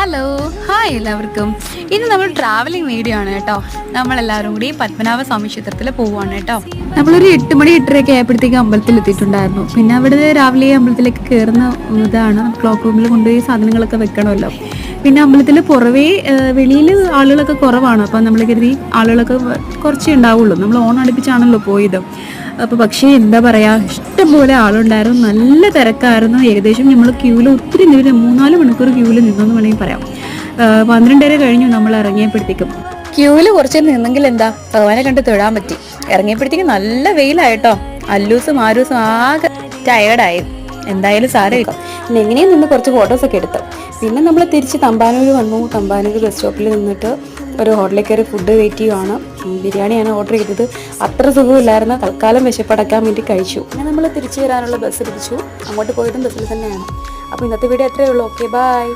Hello hi എല്ലാവർക്കും. ഇന്ന് നമ്മൾ ട്രാവലിംഗ് വീഡിയോ ആണ് കേട്ടോ. നമ്മളെല്ലാവരും കൂടി പത്മനാഭ സ്വാമി ക്ഷേത്രത്തിൽ പോവുകയാണ് കേട്ടോ. നമ്മളൊരു 8 മണി 8:30 ആയപ്പോഴത്തേക്ക് അമ്പലത്തിൽ എത്തിയിട്ടുണ്ടായിരുന്നു. പിന്നെ അവിടെ രാവിലെ അമ്പലത്തിലേക്ക് കയറുന്ന ഇതാണ് ക്ലോക്ക് റൂമിൽ കൊണ്ടുപോയി സാധനങ്ങളൊക്കെ വെക്കണമല്ലോ. പിന്നെ അമ്പലത്തിൽ പുറവേ വെളിയിൽ ആളുകളൊക്കെ കുറവാണ്. അപ്പം നമ്മൾ കരുതി ആളുകളൊക്കെ കുറച്ചേ ഉണ്ടാവുള്ളൂ. നമ്മൾ ഓൺ അടുപ്പിച്ചാണല്ലോ പോയത്. അപ്പോൾ പക്ഷേ എന്താ പറയുക, ഇഷ്ടംപോലെ ആളുണ്ടായിരുന്നു, നല്ല തിരക്കായിരുന്നു. ഏകദേശം നമ്മൾ ക്യൂവിൽ ഒത്തിരി നേരം 3-4 മണിക്കൂർ ക്യൂവിൽ നിന്നെന്ന് വേണമെങ്കിൽ പറയാം. 12:30 കഴിഞ്ഞു നമ്മൾ ഇറങ്ങിയപ്പോഴത്തേക്കും. ക്യൂവിൽ കുറച്ച് നിന്നെങ്കിൽ എന്താ, ഭഗവാനെ കണ്ട് തൊഴാൻ പറ്റി. ഇറങ്ങിയപ്പോഴത്തേക്കും നല്ല വെയിലായിട്ടോ. അല്ലൂസും ആരൂസും ആകെ ടയേർഡായി. എന്തായാലും സാരമില്ല. പിന്നെ എങ്ങനെയും നിന്ന് കുറച്ച് ഫോട്ടോസൊക്കെ എടുത്തു. പിന്നെ നമ്മൾ തിരിച്ച് തമ്പാനൂർ വന്നു. തമ്പാനൂർ ബസ് സ്റ്റോപ്പിൽ നിന്നിട്ട് ഒരു ഹോട്ടലിൽ കയറി ഫുഡ് വെയിറ്റ് ചെയ്യുവാണ്. ബിരിയാണിയാണ് ഓർഡർ ചെയ്തത്. അത്ര സുഖമില്ലായിരുന്നു. തൽക്കാലം വിശപ്പടക്കാൻ വേണ്ടി കഴിച്ചു. പിന്നെ നമ്മൾ തിരിച്ചു വരാനുള്ള ബസ് പിടിച്ചു. അങ്ങോട്ട് പോയതും ബസ്സിൽ തന്നെയാണ്. അപ്പോൾ ഇന്നത്തെ വീഡിയോ അത്രയേ ഉള്ളൂ. Okay, by.